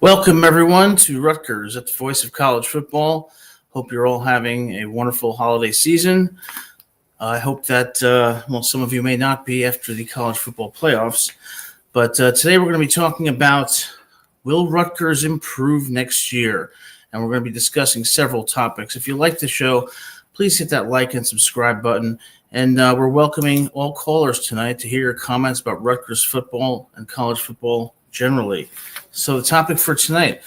Welcome, everyone, to Rutgers at the Voice of College Football. Hope you're all having a wonderful holiday season. I hope that, some of you may not be after the college football playoffs. But today we're going to be talking about, will Rutgers improve next year? And we're going to be discussing several topics. If you like the show, please hit that like and subscribe button. And we're welcoming all callers tonight to hear your comments about Rutgers football and college football generally. So the topic for tonight,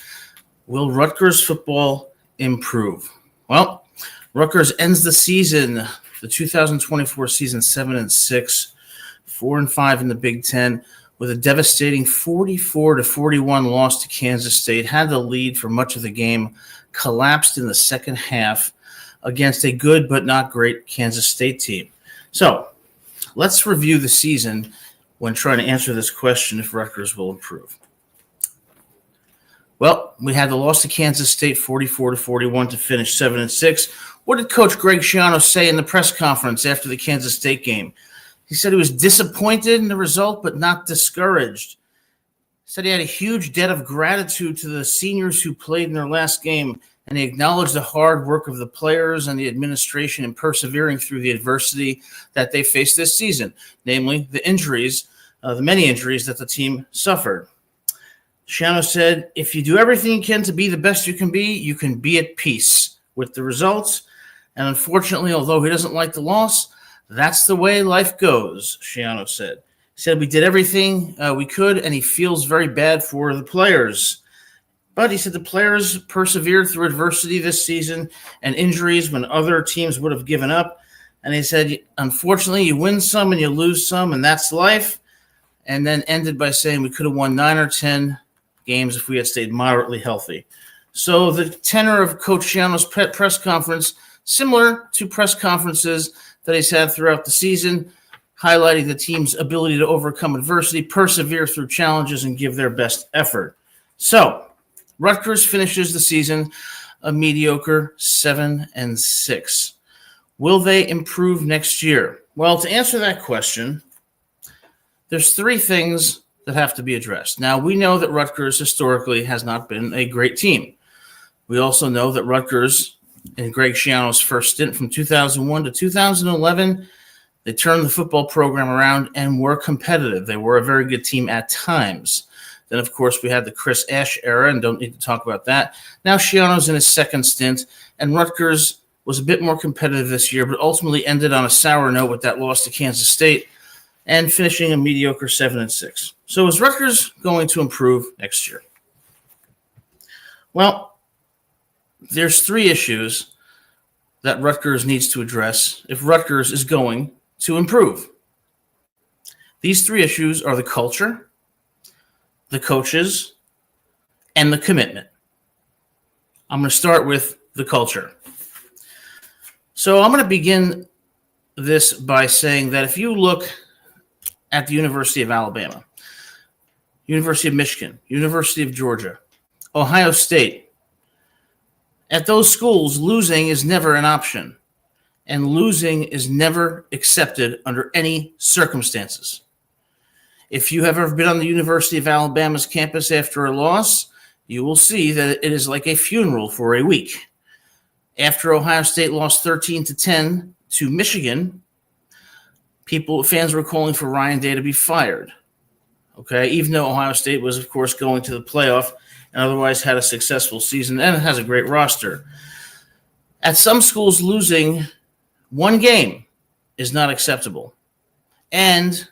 will Rutgers football improve? Well, Rutgers ends the season, the 2024 season, 7-6, 4-5 in the Big Ten, with a devastating 44-41 loss to Kansas State. Had the lead for much of the game, collapsed in the second half against a good but not great Kansas State team. So let's review the season when trying to answer this question if Rutgers will improve. Well, we had the loss to Kansas State 44-41 to finish 7-6. What did Coach Greg Schiano say in the press conference after the Kansas State game? He said he was disappointed in the result but not discouraged. He said he had a huge debt of gratitude to the seniors who played in their last game, and he acknowledged the hard work of the players and the administration in persevering through the adversity that they faced this season, namely the injuries, the many injuries that the team suffered. Schiano said, if you do everything you can to be the best you can be at peace with the results. And unfortunately, although he doesn't like the loss, that's the way life goes, Schiano said. He said we did everything we could, and he feels very bad for the players. But he said the players persevered through adversity this season and injuries when other teams would have given up. And he said, unfortunately, you win some and you lose some, and that's life. And then ended by saying we could have won 9 or 10 games if we had stayed moderately healthy. So the tenor of Coach Schiano's press conference, similar to press conferences that he's had throughout the season, highlighting the team's ability to overcome adversity, persevere through challenges, and give their best effort. So Rutgers finishes the season a mediocre 7-6. Will they improve next year? Well, to answer that question, there's three things that have to be addressed. Now, we know that Rutgers historically has not been a great team. We also know that Rutgers, in Greg Schiano's first stint from 2001 to 2011, they turned the football program around and were competitive. They were a very good team at times. Then, of course, we had the Chris Ash era, and don't need to talk about that. Now Schiano's in his second stint, and Rutgers was a bit more competitive this year, but ultimately ended on a sour note with that loss to Kansas State and finishing a mediocre 7-6. So is Rutgers going to improve next year? Well, there's three issues that Rutgers needs to address if Rutgers is going to improve. These three issues are the culture, the coaches, and the commitment. I'm going to start with the culture. So I'm going to begin this by saying that if you look at the University of Alabama, University of Michigan, University of Georgia, Ohio State, at those schools, losing is never an option, and losing is never accepted under any circumstances. If you have ever been on the University of Alabama's campus after a loss, you will see that it is like a funeral for a week. After Ohio State lost 13-10 to Michigan, fans were calling for Ryan Day to be fired. Okay, even though Ohio State was, of course, going to the playoff and otherwise had a successful season and it has a great roster. At some schools, losing one game is not acceptable. And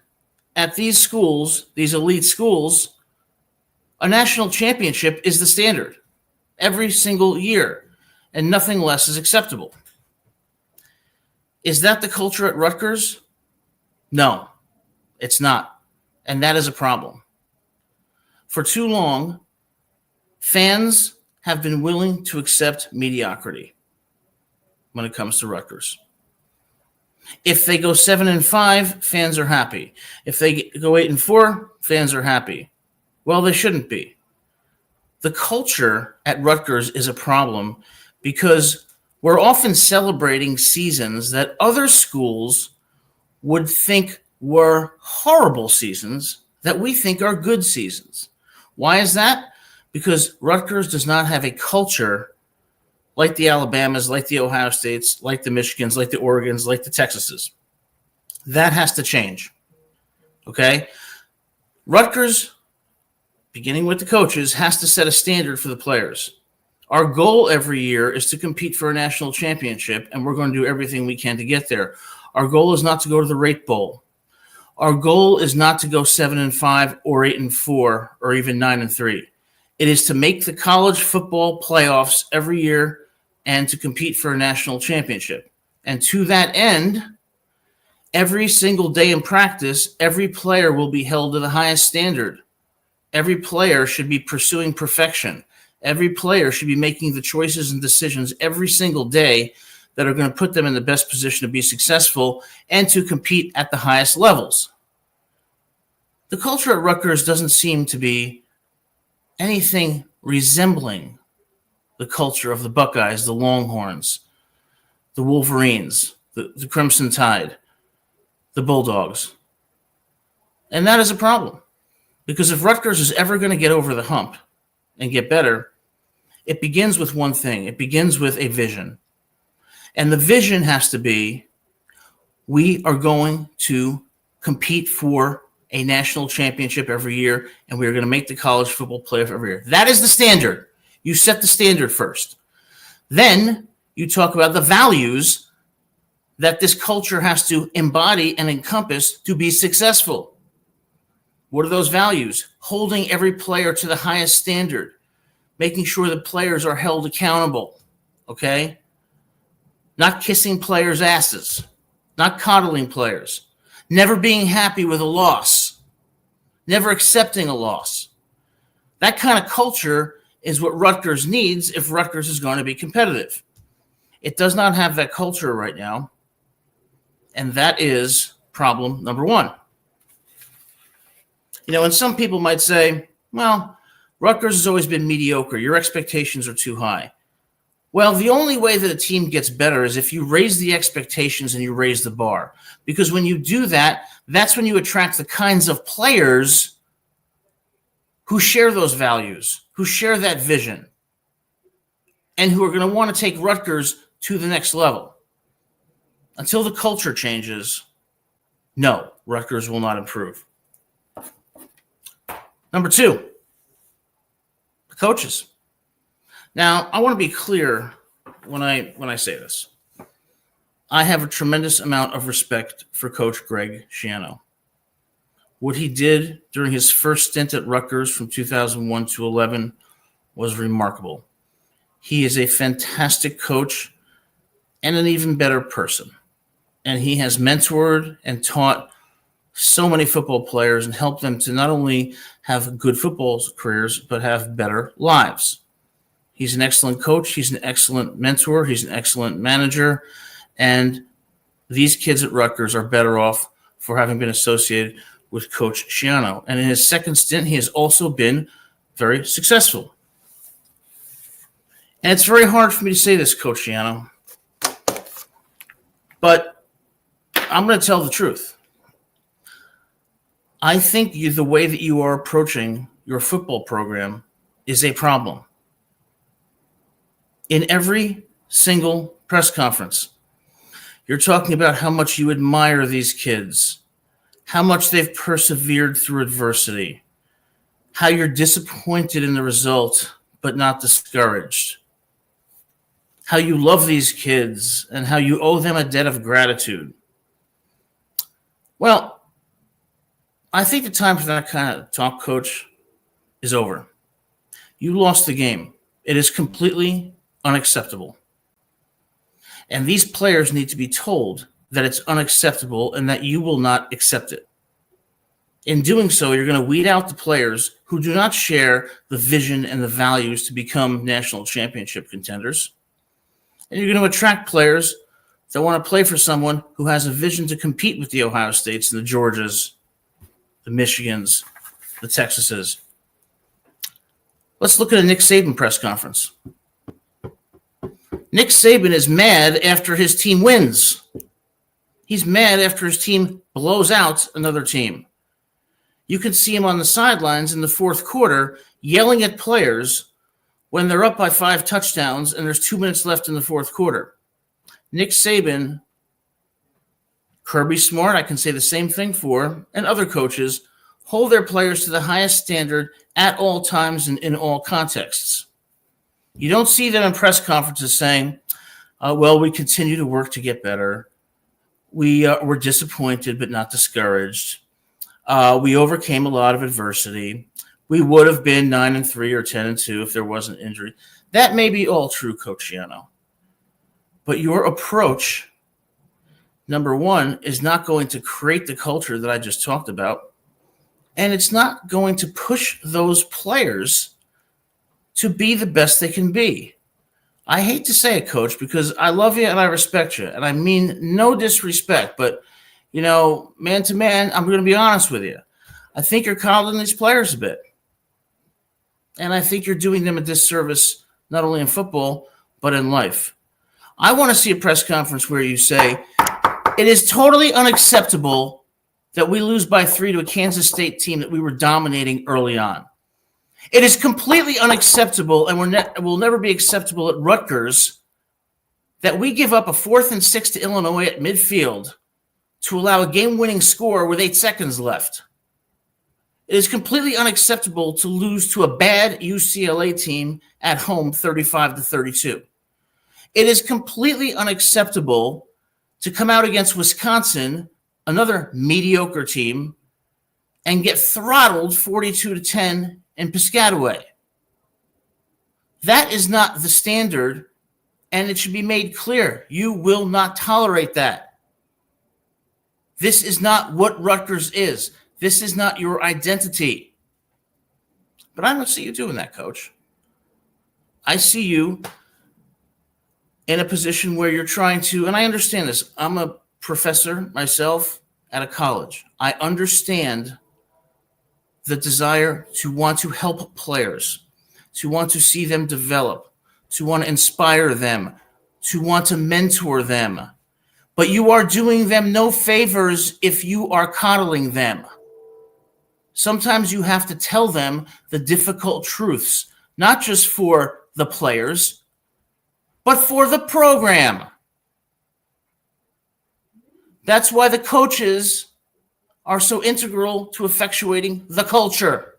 at these schools, these elite schools, a national championship is the standard every single year, and nothing less is acceptable. Is that the culture at Rutgers? No, it's not. And that is a problem. For too long, fans have been willing to accept mediocrity when it comes to Rutgers. If they go 7-5, fans are happy. If they go 8-4, fans are happy. Well, they shouldn't be. The culture at Rutgers is a problem because we're often celebrating seasons that other schools would think were horrible seasons that we think are good seasons. Why is that? because Rutgers does not have a culture like the Alabamas, like the Ohio States, like the Michigans, like the Oregons, like the Texases. That has to change, okay? Rutgers, beginning with the coaches, has to set a standard for the players. Our goal every year is to compete for a national championship, and we're going to do everything we can to get there. Our goal is not to go to the Rate Bowl. Our goal is not to go 7-5 or 8-4 or even 9-3. It is to make the college football playoffs every year and to compete for a national championship. And to that end, every single day in practice, every player will be held to the highest standard. Every player should be pursuing perfection. Every player should be making the choices and decisions every single day that are going to put them in the best position to be successful and to compete at the highest levels. The culture at Rutgers doesn't seem to be anything resembling the culture of the Buckeyes, the Longhorns, the Wolverines, the Crimson Tide, the Bulldogs. And that is a problem, because if Rutgers is ever going to get over the hump and get better, it begins with one thing. It begins with a vision. And the vision has to be, we are going to compete for a national championship every year, and we are going to make the college football playoff every year. That is the standard. You set the standard first. Then you talk about the values that this culture has to embody and encompass to be successful. What are those values? Holding every player to the highest standard, making sure the players are held accountable, okay? Not kissing players' asses, not coddling players, never being happy with a loss, never accepting a loss. That kind of culture is what Rutgers needs if Rutgers is going to be competitive. It does not have that culture right now, and that is problem number one. You know, and some people might say, well, Rutgers has always been mediocre. Your expectations are too high. Well, the only way that a team gets better is if you raise the expectations and you raise the bar. Because when you do that, that's when you attract the kinds of players who share those values, who share that vision, and who are going to want to take Rutgers to the next level. Until the culture changes, no, Rutgers will not improve. Number two, the coaches. Now, I want to be clear when I say this. I have a tremendous amount of respect for Coach Greg Schiano. What he did during his first stint at Rutgers from 2001 to 11 was remarkable. He is a fantastic coach and an even better person. And he has mentored and taught so many football players and helped them to not only have good football careers, but have better lives. He's an excellent coach. He's an excellent mentor. He's an excellent manager. And these kids at Rutgers are better off for having been associated with Coach Schiano. And in his second stint, he has also been very successful. And it's very hard for me to say this, Coach Schiano, but I'm going to tell the truth. I think the way that you are approaching your football program is a problem. In every single press conference, you're talking about how much you admire these kids, how much they've persevered through adversity, how you're disappointed in the result but not discouraged, how you love these kids and how you owe them a debt of gratitude. Well, I think the time for that kind of talk, Coach, is over. You lost the game. It is completely unacceptable. And these players need to be told that it's unacceptable and that you will not accept it. In doing so, you're going to weed out the players who do not share the vision and the values to become national championship contenders. And you're going to attract players that want to play for someone who has a vision to compete with the Ohio States and the Georgias, the Michigans, the Texases. Let's look at a Nick Saban press conference. Nick Saban is mad after his team wins. He's mad after his team blows out another team. You can see him on the sidelines in the fourth quarter yelling at players when they're up by 5 touchdowns and there's 2 minutes left in the fourth quarter. Nick Saban, Kirby Smart, I can say the same thing for, and other coaches hold their players to the highest standard at all times and in all contexts. You don't see them in press conferences saying, well, we continue to work to get better. We're disappointed but not discouraged. We overcame a lot of adversity. We would have been 9-3 or 10-2 if there wasn't injury. That may be all true, Coach Schiano. But your approach, number one, is not going to create the culture that I just talked about. And it's not going to push those players to be the best they can be. I hate to say it, Coach, because I love you and I respect you. And I mean no disrespect. But, man to man, I'm going to be honest with you. I think you're coddling these players a bit. And I think you're doing them a disservice, not only in football, but in life. I want to see a press conference where you say, it is totally unacceptable that we lose by 3 to a Kansas State team that we were dominating early on. It is completely unacceptable and will never be acceptable at Rutgers that we give up a 4th and 6 to Illinois at midfield to allow a game-winning score with 8 seconds left. It is completely unacceptable to lose to a bad UCLA team at home 35-32. It is completely unacceptable to come out against Wisconsin, another mediocre team, and get throttled 42-10 in Piscataway. That is not the standard, and it should be made clear. You will not tolerate that. This is not what Rutgers is. This is not your identity. But I don't see you doing that, Coach. I see you in a position where you're trying to, and I understand this. I'm a professor myself at a college. I understand the desire to want to help players, to want to see them develop, to want to inspire them, to want to mentor them. But you are doing them no favors if you are coddling them. Sometimes you have to tell them the difficult truths, not just for the players, but for the program. That's why the coaches are so integral to effectuating the culture.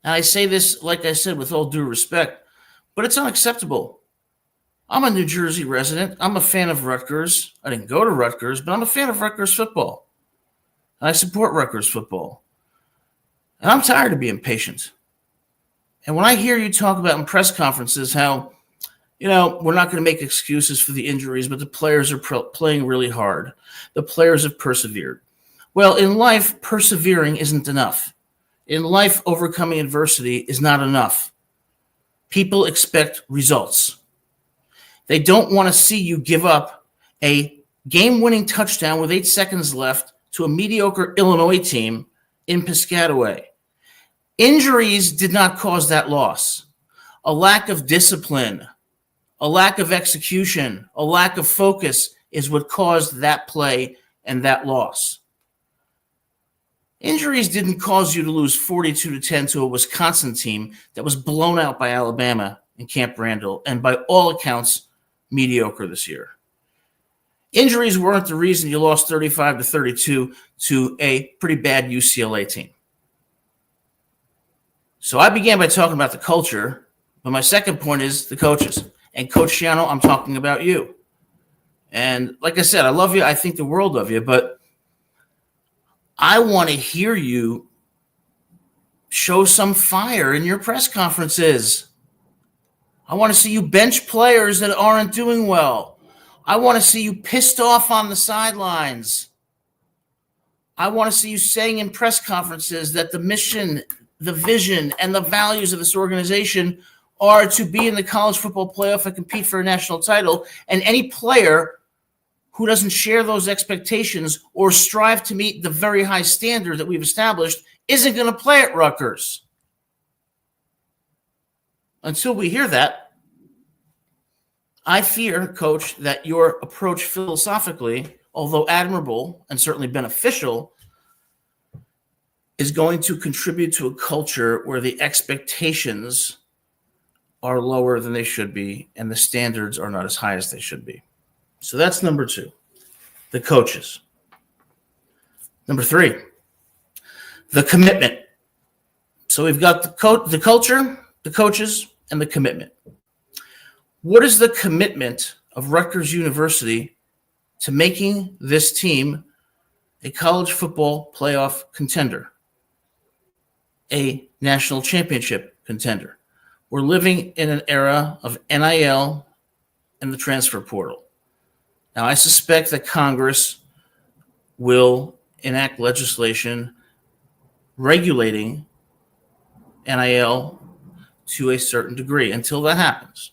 And I say this, like I said, with all due respect, but it's unacceptable. I'm a New Jersey resident. I'm a fan of Rutgers. I didn't go to Rutgers, but I'm a fan of Rutgers football. And I support Rutgers football. And I'm tired of being patient. And when I hear you talk about in press conferences how, we're not going to make excuses for the injuries, but the players are playing really hard. The players have persevered. Well, in life, persevering isn't enough. In life, overcoming adversity is not enough. People expect results. They don't want to see you give up a game-winning touchdown with 8 seconds left to a mediocre Illinois team in Piscataway. Injuries did not cause that loss. A lack of discipline, a lack of execution, a lack of focus is what caused that play and that loss. Injuries didn't cause you to lose 42-10 to a Wisconsin team that was blown out by Alabama in Camp Randall and by all accounts mediocre this year. Injuries weren't the reason you lost 35-32 to a pretty bad UCLA team. So I began by talking about the culture, but my second point is the coaches. And Coach Schiano, I'm talking about you. And like I said, I love you. I think the world of you, but I want to hear you show some fire in your press conferences. I want to see you bench players that aren't doing well. I want to see you pissed off on the sidelines. I want to see you saying in press conferences that the mission, the vision, and the values of this organization are to be in the college football playoff and compete for a national title. And any player who doesn't share those expectations or strive to meet the very high standard that we've established isn't going to play at Rutgers. Until we hear that, I fear, Coach, that your approach philosophically although admirable and certainly beneficial, is going to contribute to a culture where the expectations are lower than they should be and the standards are not as high as they should be. So that's number 2, the coaches. Number 3, the commitment. So we've got the culture, the coaches, and the commitment. What is the commitment of Rutgers University to making this team a college football playoff contender, a national championship contender? We're living in an era of NIL and the transfer portal. Now, I suspect that Congress will enact legislation regulating NIL to a certain degree. Until that happens,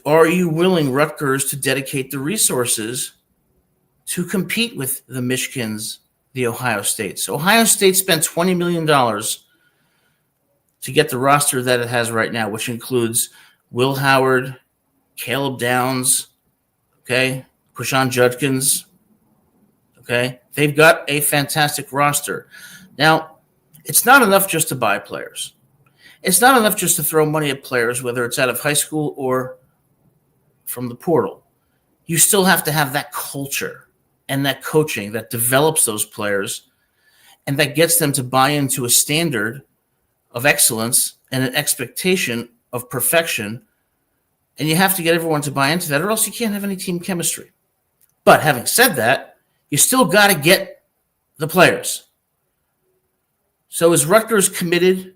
are you willing, Rutgers, to dedicate the resources to compete with the Michigans, the Ohio States? Ohio State spent $20 million to get the roster that it has right now, which includes Will Howard, Caleb Downs, okay, Quashawn Judkins, okay? They've got a fantastic roster. Now, it's not enough just to buy players. It's not enough just to throw money at players, whether it's out of high school or from the portal. You still have to have that culture and that coaching that develops those players and that gets them to buy into a standard of excellence and an expectation of perfection. And you have to get everyone to buy into that, or else you can't have any team chemistry. But having said that, you still got to get the players. So is Rutgers committed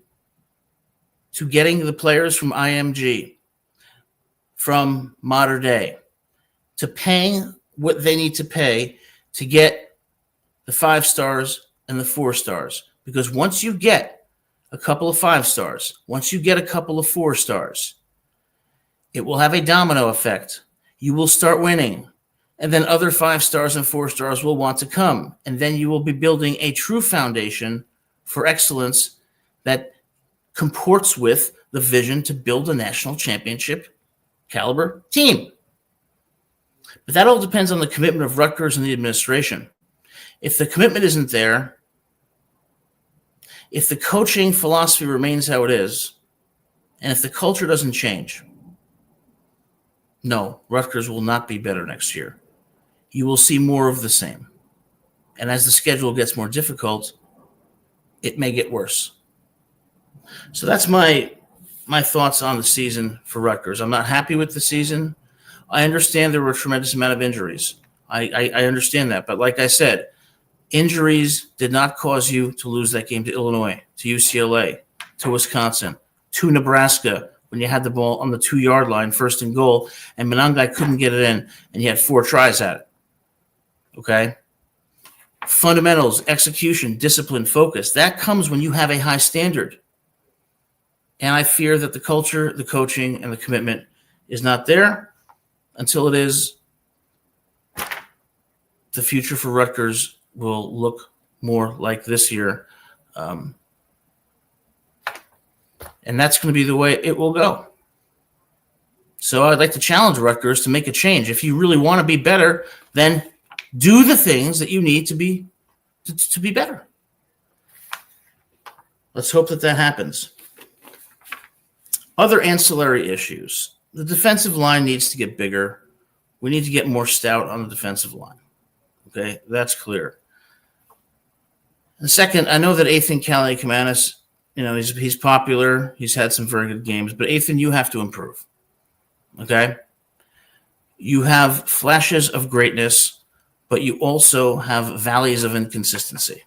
to getting the players from IMG, from Mater Dei, to paying what they need to pay to get the 5 stars and the 4 stars? Because once you get a couple of 5 stars, once you get a couple of 4 stars, it will have a domino effect. You will start winning, and then other 5 stars and 4 stars will want to come, and then you will be building a true foundation for excellence that comports with the vision to build a national championship caliber team. But that all depends on the commitment of Rutgers and the administration. If the commitment isn't there, if the coaching philosophy remains how it is, and if the culture doesn't change, no, Rutgers will not be better next year. You will see more of the same. And as the schedule gets more difficult, it may get worse. So that's my thoughts on the season for Rutgers. I'm not happy with the season. I understand there were a tremendous amount of injuries. I understand that. But like I said, injuries did not cause you to lose that game to Illinois, to UCLA, to Wisconsin, to Nebraska, when you had the ball on the 2-yard line, 1st and goal, and Monangai couldn't get it in, and you had 4 tries at it. Okay? Fundamentals, execution, discipline, focus. That comes when you have a high standard. And I fear that the culture, the coaching, and the commitment is not there. Until it is, the future for Rutgers will look more like this year. And that's going to be the way it will go. So I'd like to challenge Rutgers to make a change. If you really want to be better, then do the things that you need to be better. Let's hope that happens. Other ancillary issues. The defensive line needs to get bigger. We need to get more stout on the defensive line. Okay, that's clear. And second, I know that Ethan Kaliakmanis, he's popular. He's had some very good games. But Ethan, you have to improve. Okay? You have flashes of greatness, but you also have valleys of inconsistency.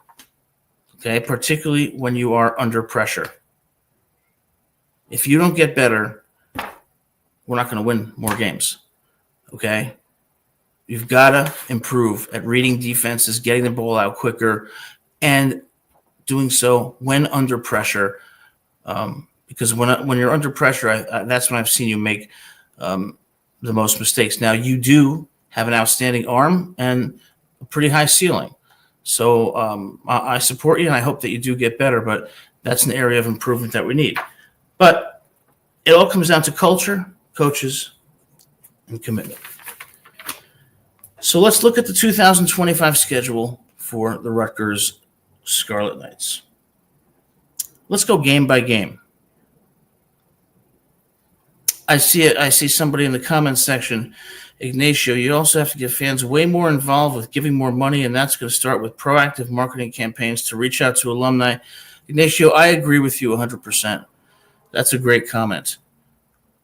Okay? Particularly when you are under pressure. If you don't get better, we're not going to win more games. Okay? You've got to improve at reading defenses, getting the ball out quicker, and doing so when under pressure. Because when you're under pressure, that's when I've seen you make the most mistakes. Now, you do have an outstanding arm and a pretty high ceiling. So I support you, and I hope that you do get better, but that's an area of improvement that we need. But it all comes down to culture, coaches, and commitment. So let's look at the 2025 schedule for the Rutgers Scarlet Knights. Let's go game by game. I see somebody in the comments section, Ignacio, you also have to get fans way more involved with giving more money, and that's going to start with proactive marketing campaigns to reach out to alumni. Ignacio, I agree with you 100%. That's a great comment.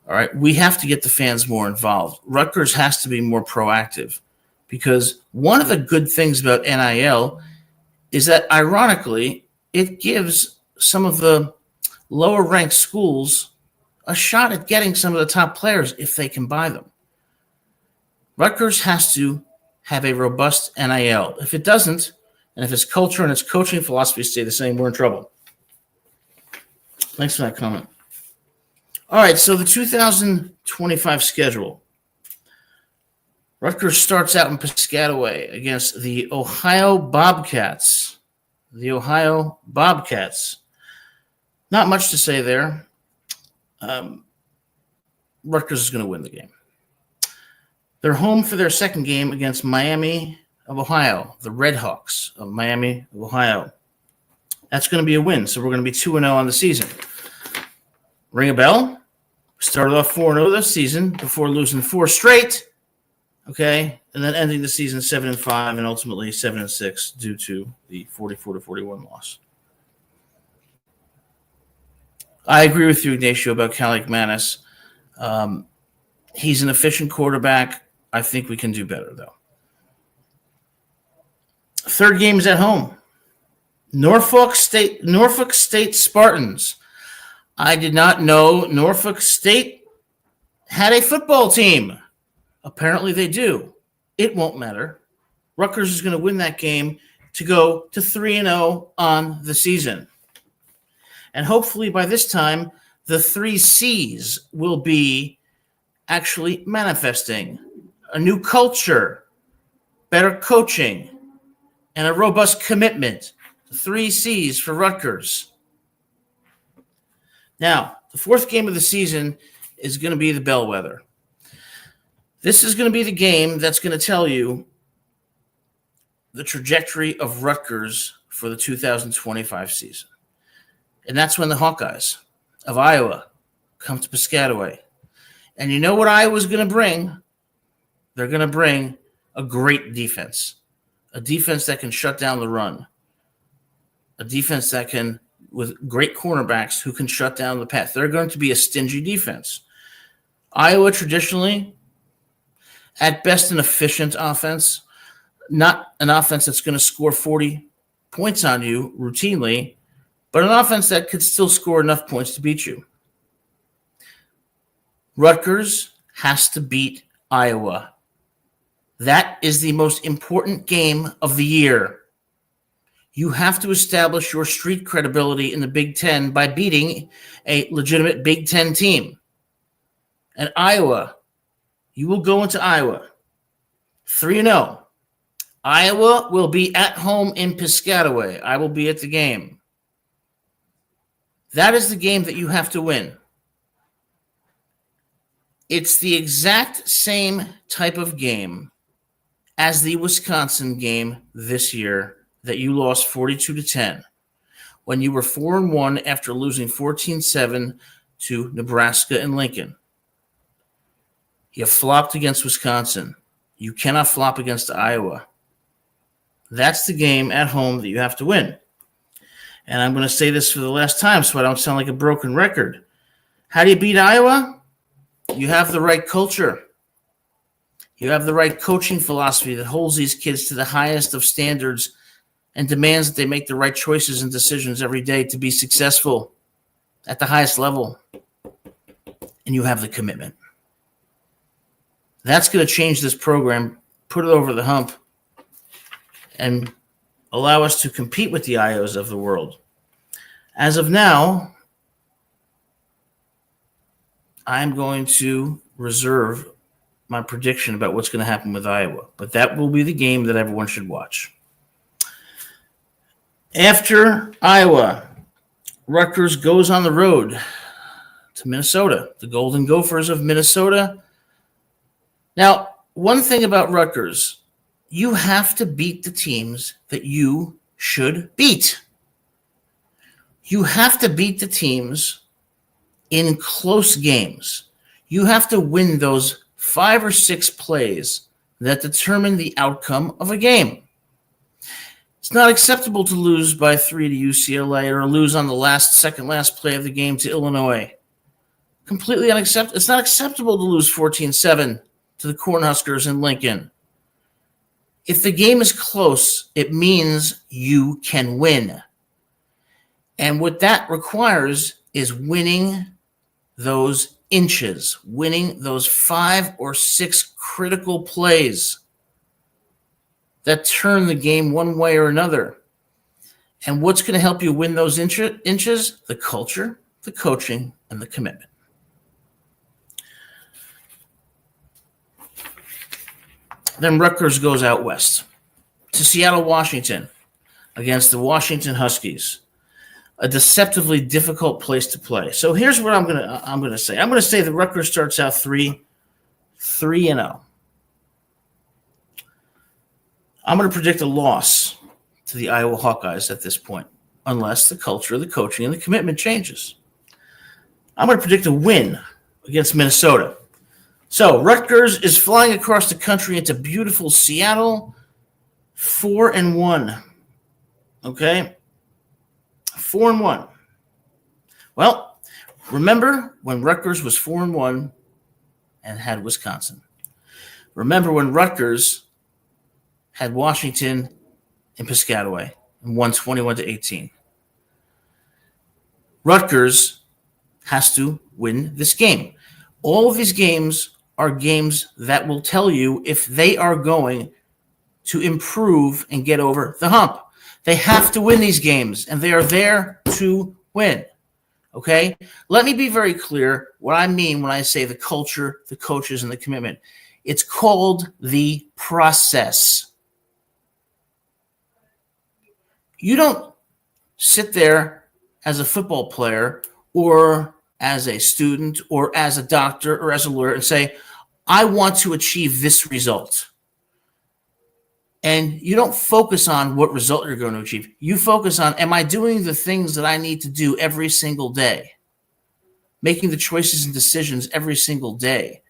All right, we have to get the fans more involved. Rutgers has to be more proactive because one of the good things about NIL is that, ironically, it gives some of the lower-ranked schools a shot at getting some of the top players if they can buy them. Rutgers has to have a robust NIL. If it doesn't, and if its culture and its coaching philosophy stay the same, we're in trouble. Thanks for that comment. All right, so the 2025 schedule. Rutgers starts out in Piscataway against the Ohio Bobcats. The Ohio Bobcats. Not much to say there. Rutgers is going to win the game. They're home for their second game against Miami of Ohio, the Redhawks of Miami of Ohio. That's going to be a win, so we're going to be 2-0 on the season. Ring a bell? Started off 4-0 this season before losing 4 straight, okay, and then ending the season 7-5 and ultimately 7-6 due to the 44-41 loss. I agree with you, Ignacio, about Calic Manis. He's an efficient quarterback. I think we can do better, though. Third game is at home. Norfolk State Spartans. I did not know Norfolk State had a football team. Apparently they do. It won't matter. Rutgers is going to win that game to go to 3-0 on the season. And hopefully by this time, the 3 C's will be actually manifesting. A new culture, better coaching, and a robust commitment. The 3 C's for Rutgers. Now, the fourth game of the season is going to be the bellwether. This is going to be the game that's going to tell you the trajectory of Rutgers for the 2025 season. And that's when the Hawkeyes of Iowa come to Piscataway. And you know what Iowa's going to bring? They're going to bring a great defense. A defense that can shut down the run. A defense that can, with great cornerbacks who can shut down the pass. They're going to be a stingy defense. Iowa traditionally, at best, an efficient offense. Not an offense that's going to score 40 points on you routinely, but an offense that could still score enough points to beat you. Rutgers has to beat Iowa. That is the most important game of the year. You have to establish your street credibility in the Big Ten by beating a legitimate Big Ten team. And Iowa, you will go into Iowa 3-0. Iowa will be at home in Piscataway. I will be at the game. That is the game that you have to win. It's the exact same type of game as the Wisconsin game this year that you lost 42-10 when you were 4-1 after losing 14-7 to Nebraska and Lincoln. You flopped against Wisconsin. You cannot flop against Iowa. That's the game at home that you have to win. And I'm going to say this for the last time so I don't sound like a broken record. How do you beat Iowa? You have the right culture. You have the right coaching philosophy that holds these kids to the highest of standards and demands that they make the right choices and decisions every day to be successful at the highest level. And you have the commitment. That's going to change this program, put it over the hump, and allow us to compete with the Ios of the world. As of now, I'm going to reserve my prediction about what's going to happen with Iowa, but that will be the game that everyone should watch. After Iowa, Rutgers goes on the road to Minnesota, the Golden Gophers of Minnesota. Now, one thing about Rutgers, you have to beat the teams that you should beat. You have to beat the teams in close games. You have to win those 5 or 6 plays that determine the outcome of a game. It's not acceptable to lose by 3 to UCLA or lose on the second last play of the game to Illinois. Completely unacceptable. It's not acceptable to lose 14-7 to the Cornhuskers in Lincoln. If the game is close, it means you can win. And what that requires is winning those inches, winning those 5 or 6 critical plays that turn the game one way or another. And what's going to help you win those inches? The culture, the coaching, and the commitment. Then Rutgers goes out west to Seattle, Washington, against the Washington Huskies. A deceptively difficult place to play. So here's what I'm gonna say. I'm gonna say that Rutgers starts out 3-0. I'm gonna predict a loss to the Iowa Hawkeyes at this point, unless the culture, the coaching, and the commitment changes. I'm gonna predict a win against Minnesota. So Rutgers is flying across the country into beautiful Seattle, 4-1. Okay. 4-1. Well, remember when Rutgers was 4-1 and had Wisconsin. Remember when Rutgers had Washington in Piscataway and won 21-18. Rutgers has to win this game. All of these games are games that will tell you if they are going to improve and get over the hump. They have to win these games, and they are there to win. Okay? Let me be very clear what I mean when I say the culture, the coaches, and the commitment. It's called the process. You don't sit there as a football player or as a student or as a doctor or as a lawyer and say, I want to achieve this result. And you don't focus on what result you're going to achieve. You focus on, am I doing the things that I need to do every single day? Making the choices and decisions every single day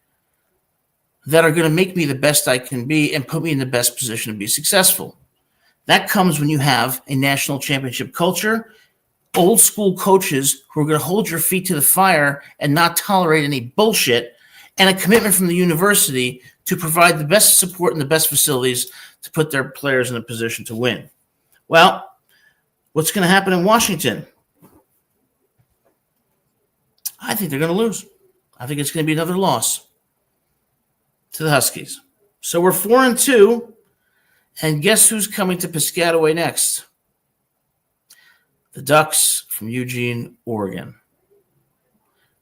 that are going to make me the best I can be and put me in the best position to be successful. That comes when you have a national championship culture, old school coaches who are going to hold your feet to the fire and not tolerate any bullshit, and a commitment from the university to provide the best support and the best facilities to put their players in a position to win. Well, what's going to happen in Washington? I think they're going to lose. I think it's going to be another loss to the Huskies. So we're 4-2, and guess who's coming to Piscataway next? The Ducks from Eugene, Oregon.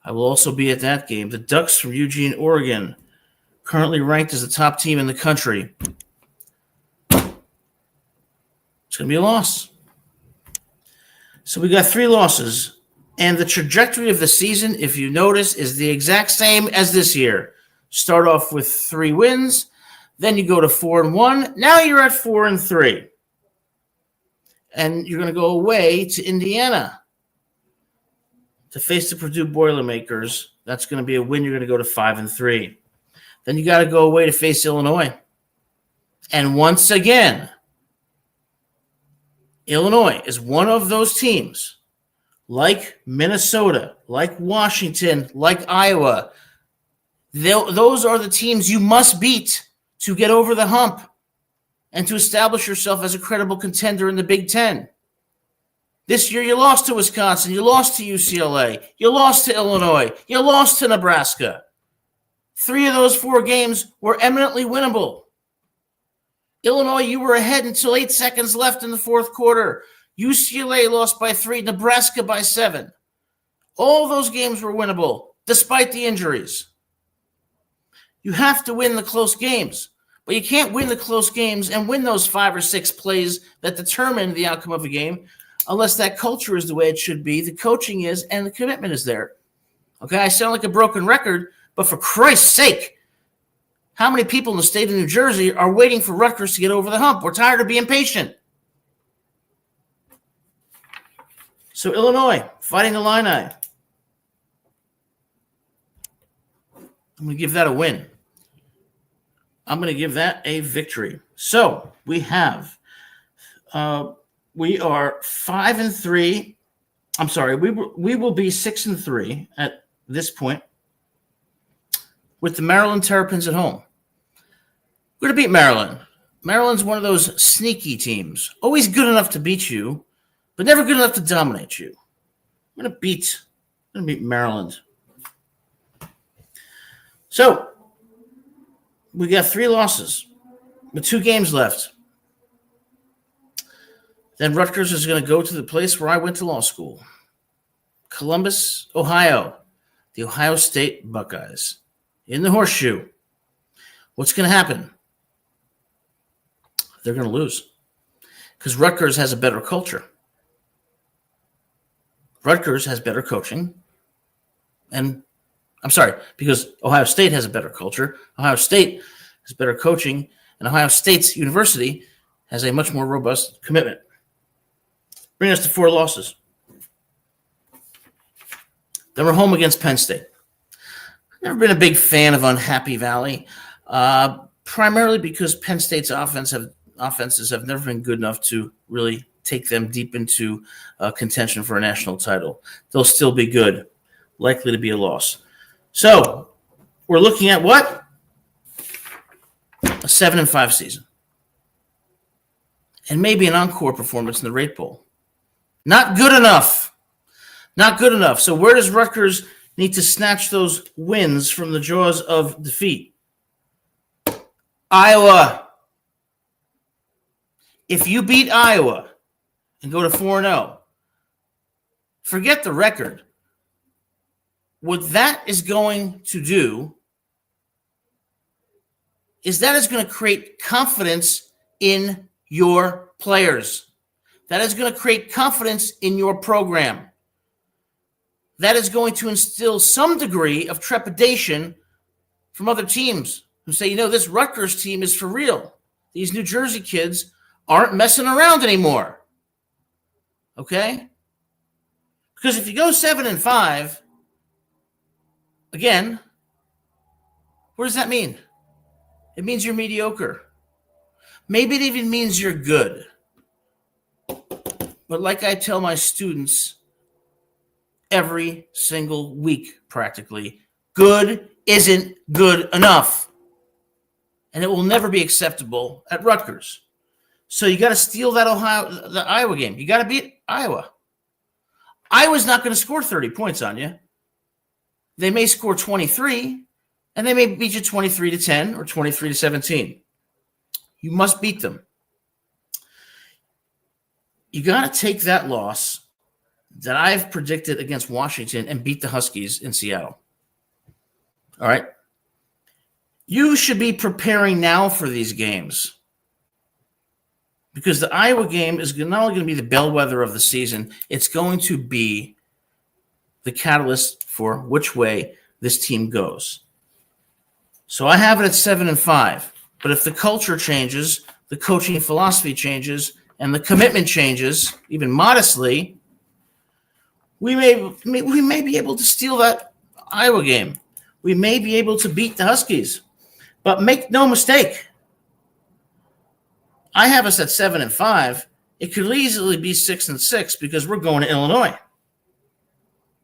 I will also be at that game. The Ducks from Eugene, Oregon, currently ranked as the top team in the country. It's going to be a loss. So we got 3 losses. And the trajectory of the season, if you notice, is the exact same as this year. Start off with 3 wins. Then you go to 4-1. Now you're at 4-3. And you're going to go away to Indiana to face the Purdue Boilermakers. That's going to be a win. You're going to go to 5-3. Then you got to go away to face Illinois. And once again, Illinois is one of those teams, like Minnesota, like Washington, like Iowa. Those are the teams you must beat to get over the hump and to establish yourself as a credible contender in the Big Ten. This year, you lost to Wisconsin. You lost to UCLA. You lost to Illinois. You lost to Nebraska. 3 of those 4 games were eminently winnable. Illinois, you were ahead until 8 seconds left in the 4th quarter. UCLA lost by 3. Nebraska by 7. All those games were winnable, despite the injuries. You have to win the close games. But you can't win the close games and win those 5 or 6 plays that determine the outcome of a game unless that culture is the way it should be, the coaching is, and the commitment is there. Okay, I sound like a broken record, but for Christ's sake, How many people in the state of New Jersey are waiting for Rutgers to get over the hump? We're tired of being patient. So Illinois, Fighting Illini. I'm going to give that a win. I'm going to give that a victory. So we have, we are 5-3. I'm sorry, we will be 6-3 at this point with the Maryland Terrapins at home. We're going to beat Maryland. Maryland's one of those sneaky teams, always good enough to beat you, but never good enough to dominate you. I'm going to beat Maryland. So we got 3 losses with 2 games left. Then Rutgers is going to go to the place where I went to law school, Columbus, Ohio, the Ohio State Buckeyes, in the Horseshoe. What's going to happen? They're going to lose because Rutgers has a better culture. Rutgers has better coaching. And I'm sorry, because Ohio State has a better culture. Ohio State has better coaching, and Ohio State's university has a much more robust commitment. Bring us to 4 losses. Then we're home against Penn State. Never been a big fan of Unhappy Valley, primarily because Penn State's offenses have never been good enough to really take them deep into contention for a national title. They'll still be good, likely to be a loss. So we're looking at what? A 7-5 season. And maybe an encore performance in the Rate Bowl. Not good enough. Not good enough. So where does Rutgers need to snatch those wins from the jaws of defeat? Iowa. If you beat Iowa and go to 4-0, forget the record. What that is going to do is that is going to create confidence in your players. That is going to create confidence in your program. That is going to instill some degree of trepidation from other teams who say, this Rutgers team is for real. These New Jersey kids aren't messing around anymore. Okay? Because if you go 7-5, again, what does that mean? It means you're mediocre. Maybe it even means you're good. But like I tell my students every single week, practically, good isn't good enough. And it will never be acceptable at Rutgers. So you got to steal the Iowa game. You got to beat Iowa. Iowa's not going to score 30 points on you. They may score 23, and they may beat you 23-10 or 23-17. You must beat them. You got to take that loss that I've predicted against Washington and beat the Huskies in Seattle. All right? You should be preparing now for these games because the Iowa game is not only going to be the bellwether of the season, it's going to be the catalyst for which way this team goes. So I have it at 7-5. But if the culture changes, the coaching philosophy changes, and the commitment changes, even modestly, we may be able to steal that Iowa game. We may be able to beat the Huskies. But make no mistake, I have us at 7-5. It could easily be 6-6 because we're going to Illinois.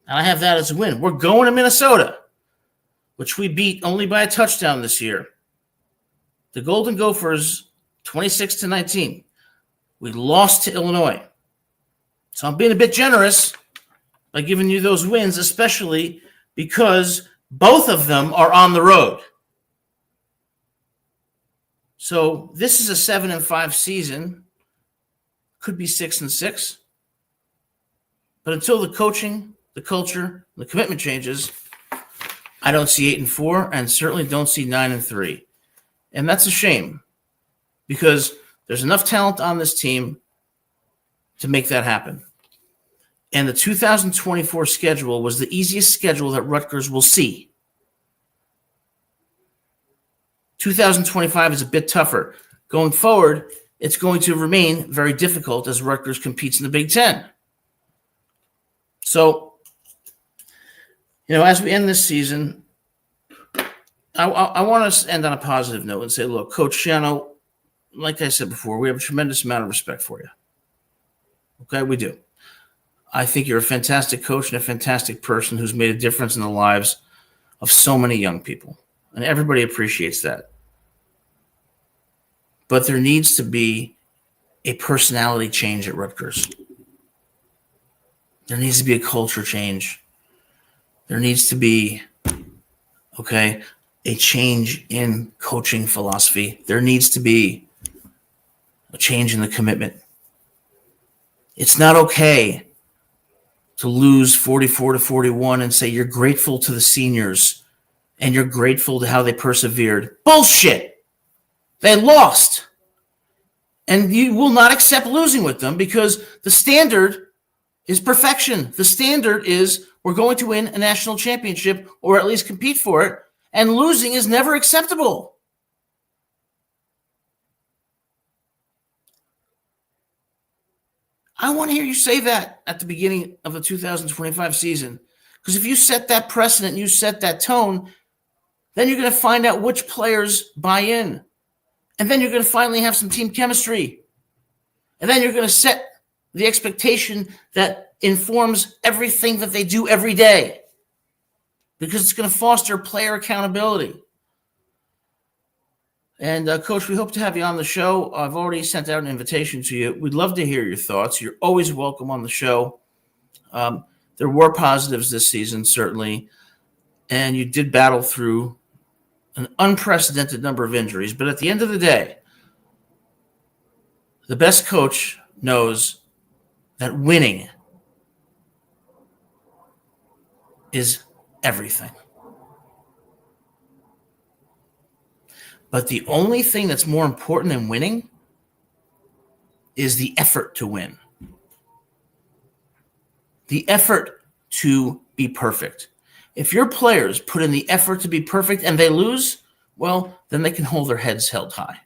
And I have that as a win. We're going to Minnesota, which we beat only by a touchdown this year. The Golden Gophers, 26-19. We lost to Illinois. So I'm being a bit generous by giving you those wins, especially because both of them are on the road. So this is a 7-5 season. Could be 6-6. But until the coaching, the culture, the commitment changes, I don't see 8-4 and certainly don't see 9-3. And that's a shame because there's enough talent on this team to make that happen. And the 2024 schedule was the easiest schedule that Rutgers will see. 2025 is a bit tougher. Going forward, it's going to remain very difficult as Rutgers competes in the Big Ten. So, as we end this season, I want to end on a positive note and say, look, Coach Schiano, like I said before, we have a tremendous amount of respect for you. Okay, we do. I think you're a fantastic coach and a fantastic person who's made a difference in the lives of so many young people. And everybody appreciates that. But there needs to be a personality change at Rutgers. There needs to be a culture change. There needs to be, a change in coaching philosophy. There needs to be a change in the commitment. It's not okay to lose 44-41 and say you're grateful to the seniors and you're grateful to how they persevered. Bullshit! They lost. And you will not accept losing with them because the standard is perfection. The standard is we're going to win a national championship or at least compete for it, and losing is never acceptable. I want to hear you say that at the beginning of the 2025 season. Because if you set that precedent and you set that tone, then you're going to find out which players buy in. And then you're going to finally have some team chemistry. And then you're going to set the expectation that informs everything that they do every day. Because it's going to foster player accountability. And, Coach, we hope to have you on the show. I've already sent out an invitation to you. We'd love to hear your thoughts. You're always welcome on the show. There were positives this season, certainly. And you did battle through an unprecedented number of injuries. But at the end of the day, the best coach knows that winning is everything. But the only thing that's more important than winning is the effort to win. The effort to be perfect. If your players put in the effort to be perfect and they lose, well, then they can hold their heads held high.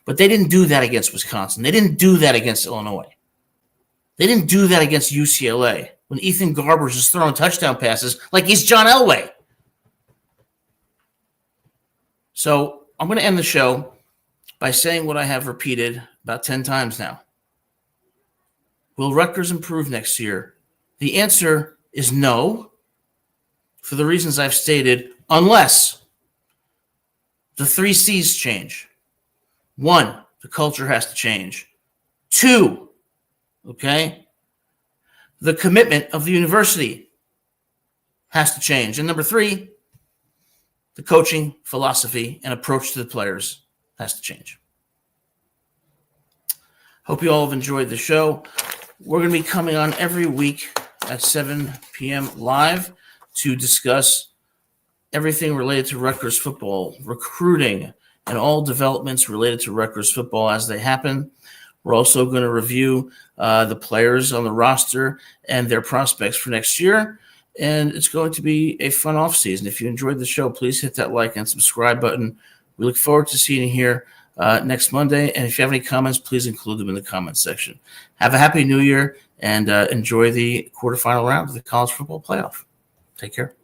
But they didn't do that against Wisconsin. They didn't do that against Illinois. They didn't do that against UCLA when Ethan Garbers is throwing touchdown passes like he's John Elway. So I'm going to end the show by saying what I have repeated about 10 times now. Will Rutgers improve next year? The answer is no, for the reasons I've stated, unless the 3 C's change. 1, the culture has to change. 2, the commitment of the university has to change. And number 3, the coaching philosophy and approach to the players has to change. Hope you all have enjoyed the show. We're going to be coming on every week at 7 p.m. live to discuss everything related to Rutgers football, recruiting, and all developments related to Rutgers football as they happen. We're also going to review the players on the roster and their prospects for next year. And it's going to be a fun offseason. If you enjoyed the show, please hit that like and subscribe button. We look forward to seeing you here next Monday. And if you have any comments, please include them in the comments section. Have a happy New Year and enjoy the quarterfinal round of the college football playoff. Take care.